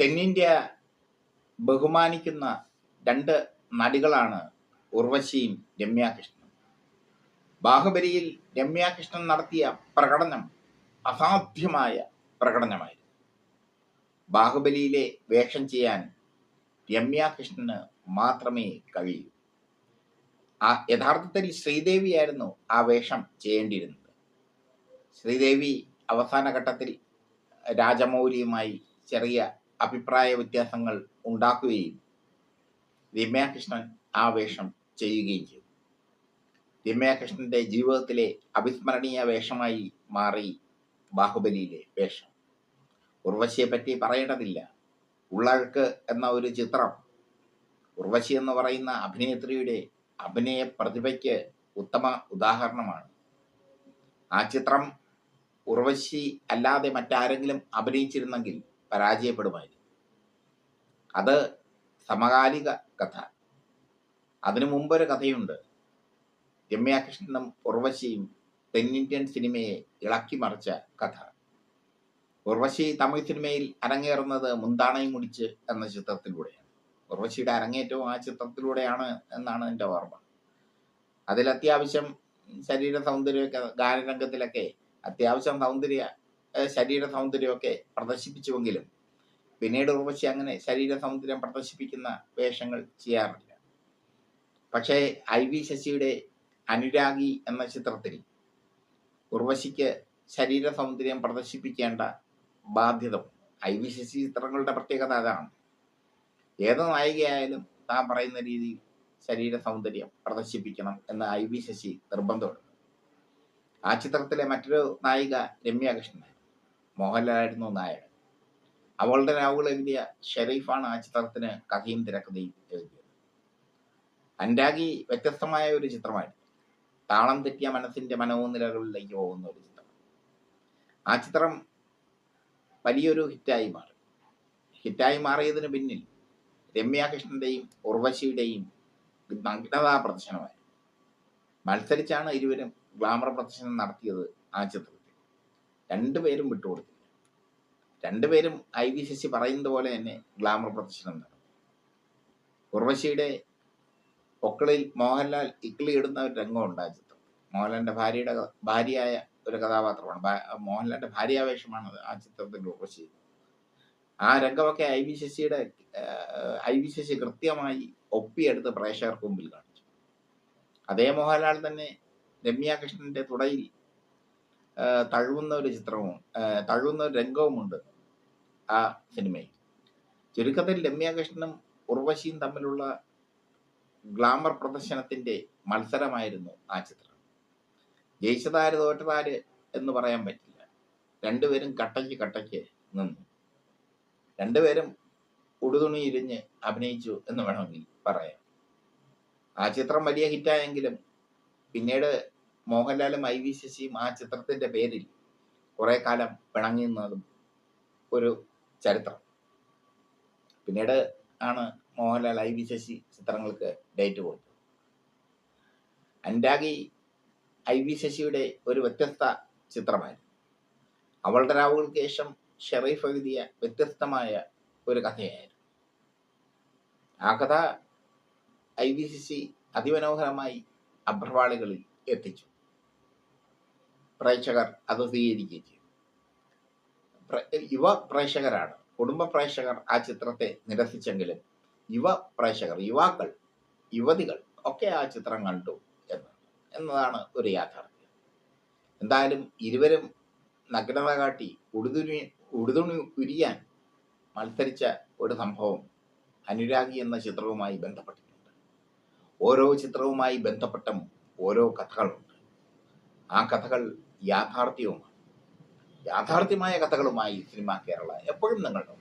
തെന്നിന്ത്യ ബഹുമാനിക്കുന്ന രണ്ട് നടികളാണ് ഉർവശിയും രമ്യ കൃഷ്ണനും. ബാഹുബലിയിൽ രമ്യ കൃഷ്ണൻ നടത്തിയ പ്രകടനം അസാധ്യമായ പ്രകടനമായിരുന്നു. ബാഹുബലിയിലെ വേഷം ചെയ്യാൻ രമ്യ കൃഷ്ണന് മാത്രമേ കഴിയൂ. യഥാർത്ഥത്തിൽ ശ്രീദേവിയായിരുന്നു ആ വേഷം ചെയ്യേണ്ടിയിരുന്നത്. ശ്രീദേവി അവസാന ഘട്ടത്തിൽ രാജമൗലിയുമായി ചെറിയ അഭിപ്രായ വ്യത്യാസങ്ങൾ ഉണ്ടാക്കുകയും രമ്യാകൃഷ്ണൻ ആ വേഷം ചെയ്യുകയും ചെയ്തു. രമ്യാകൃഷ്ണന്റെ ജീവിതത്തിലെ അവിസ്മരണീയ വേഷമായി മാറി ബാഹുബലിയിലെ വേഷം. ഉർവശിയെ പറ്റി പറയേണ്ടതില്ല. ഉള്ളഴക്ക് എന്ന ഒരു ചിത്രം ഉർവശി എന്ന് പറയുന്ന അഭിനേത്രിയുടെ അഭിനയ പ്രതിഭയ്ക്ക് ഉത്തമ ഉദാഹരണമാണ്. ആ ചിത്രം ഉർവശി അല്ലാതെ മറ്റാരെങ്കിലും അഭിനയിച്ചിരുന്നെങ്കിൽ പരാജയപ്പെടുമായിരുന്നു. അത് സമകാലിക കഥ. അതിനു മുമ്പൊരു കഥയുണ്ട്. രമ്യാകൃഷ്ണനും ഉർവശിയും തെന്നിന്ത്യൻ സിനിമയെ ഇളക്കി മറിച്ച കഥ. ഉർവശി തമിഴ് സിനിമയിൽ അരങ്ങേറുന്നത് മുന്താണൈ മുടിച്ച് എന്ന ചിത്രത്തിലൂടെയാണ്. ഉർവശിയുടെ അരങ്ങേറ്റവും ആ ചിത്രത്തിലൂടെയാണ് എന്നാണ് എൻ്റെ ഓർമ്മ. അതിൽ അത്യാവശ്യം ശരീര സൗന്ദര്യമൊക്കെ, ഗാനരംഗത്തിലൊക്കെ അത്യാവശ്യം ശരീര സൗന്ദര്യമൊക്കെ പ്രദർശിപ്പിച്ചുവെങ്കിലും പിന്നീട് ഉർവശി അങ്ങനെ ശരീര സൗന്ദര്യം പ്രദർശിപ്പിക്കുന്ന വേഷങ്ങൾ ചെയ്യാറില്ല. പക്ഷേ IV ശശിയുടെ അനുരാഗി എന്ന ചിത്രത്തിൽ ഉർവശിക്ക് ശരീര സൗന്ദര്യം പ്രദർശിപ്പിക്കേണ്ട ബാധ്യത. IV ശശി ചിത്രങ്ങളുടെ പ്രത്യേകത അതാണ്. ഏത് നായികയായാലും താൻ പറയുന്ന രീതിയിൽ ശരീര സൗന്ദര്യം പ്രദർശിപ്പിക്കണം എന്ന് IV ശശി നിർബന്ധമുണ്ട്. ആ ചിത്രത്തിലെ മറ്റൊരു നായിക രമ്യ കൃഷ്ണൻ. മോഹൻലാലായിരുന്നു നായകൻ. അവളുടെ രാവുകൾ എഴുതിയ ഷെരീഫാണ് ആ ചിത്രത്തിന് കഥയും തിരക്കഥയും എഴുതിയത്. അനുരാഗി വ്യത്യസ്തമായ ഒരു ചിത്രമായിരുന്നു. താളം തെറ്റിയ മനസ്സിന്റെ മനോനിലകളിലേക്ക് പോകുന്ന ഒരു ചിത്രം. ആ ചിത്രം വലിയൊരു ഹിറ്റായി മാറിയതിന് പിന്നിൽ രമ്യാകൃഷ്ണന്റെയും ഉർവശിയുടെയും നഗ്നതാ പ്രദർശനമായി. മത്സരിച്ചാണ് ഇരുവരും ഗ്ലാമർ പ്രദർശനം നടത്തിയത്. ആ ചിത്രത്തിൽ രണ്ടുപേരും വിട്ടുകൊടുത്തില്ല. രണ്ടുപേരും IV ശശി പറയുന്നത് പോലെ തന്നെ ഗ്ലാമർ പ്രദർശനം നടത്തി. ഉർവശിയുടെ പൊക്കിളിൽ മോഹൻലാൽ ഇക്കിളി ഇടുന്ന ഒരു രംഗമുണ്ട് ആ ചിത്രം. മോഹൻലാലിന്റെ ഭാര്യയായ ഒരു കഥാപാത്രമാണ്. മോഹൻലാലിന്റെ ഭാര്യാവേഷമാണ് ആ ചിത്രത്തിൽ ഉർവശി. ആ രംഗമൊക്കെ IV ശശി കൃത്യമായി ഒപ്പിയെടുത്ത് പ്രേക്ഷകർക്ക് മുമ്പിൽ കാണിച്ചു. അതേ മോഹൻലാൽ തന്നെ രമ്യാകൃഷ്ണന്റെ തുടയിൽ തഴുവുന്ന ഒരു രംഗവുമുണ്ട് ആ സിനിമയിൽ. ചുരുക്കത്തിൽ രമ്യാകൃഷ്ണനും ഉർവശിയും തമ്മിലുള്ള ഗ്ലാമർ പ്രദർശനത്തിന്റെ മത്സരമായിരുന്നു ആ ചിത്രം. ജയിച്ചതാര് തോറ്റതാര് എന്ന് പറയാൻ പറ്റില്ല. രണ്ടുപേരും കട്ടയ്ക്ക് നിന്നു. രണ്ടുപേരും ഉടുതുണി ഇരിഞ്ഞ് അഭിനയിച്ചു എന്ന് വേണമെങ്കിൽ പറയാം. ആ ചിത്രം വലിയ ഹിറ്റായെങ്കിലും പിന്നീട് മോഹൻലാലും IV ശശിയും ആ ചിത്രത്തിന്റെ പേരിൽ കുറെ കാലം പിണങ്ങി നിന്നതും ഒരു ചരിത്രം. പിന്നീട് ആണ് മോഹൻലാൽ IV ശശി ചിത്രങ്ങൾക്ക് ഡേറ്റ് കൊടുത്തത്. അനുരാഗി IV ശശിയുടെ ഒരു വ്യത്യസ്ത ചിത്രമായിരുന്നു. അവളുടെ രാവുകൾക്ക് ശേഷം ഷെറീഫ് എഴുതിയ വ്യത്യസ്തമായ ഒരു കഥയായിരുന്നു. ആ കഥ IV ശശി അതിമനോഹരമായി അഭ്രവാളികളിൽ എത്തിച്ചു. പ്രേക്ഷകർ അത് സ്വീകരിക്കുകയും ചെയ്തു. പ്രേക്ഷകരാണ്, കുടുംബ പ്രേക്ഷകർ ആ ചിത്രത്തെ നിരസിച്ചെങ്കിലും യുവതികൾ ഒക്കെ ആ ചിത്രം കണ്ടു എന്നതാണ് ഒരു യാഥാർത്ഥ്യം. എന്തായാലും ഇരുവരും നഗ്നത കാട്ടി ഉടുതുണി ഉരിയാൻ മത്സരിച്ച ഒരു സംഭവം അനുരാഗി എന്ന ചിത്രവുമായി ബന്ധപ്പെട്ടിട്ടുണ്ട്. ഓരോ ചിത്രവുമായി ബന്ധപ്പെട്ടും ഓരോ കഥകളുണ്ട്. ആ കഥകൾ യാഥാർത്ഥ്യവുമാണ്. യാഥാർത്ഥ്യമായ കഥകളുമായി സിനിമ കേരള എപ്പോഴും നിങ്ങളുടെ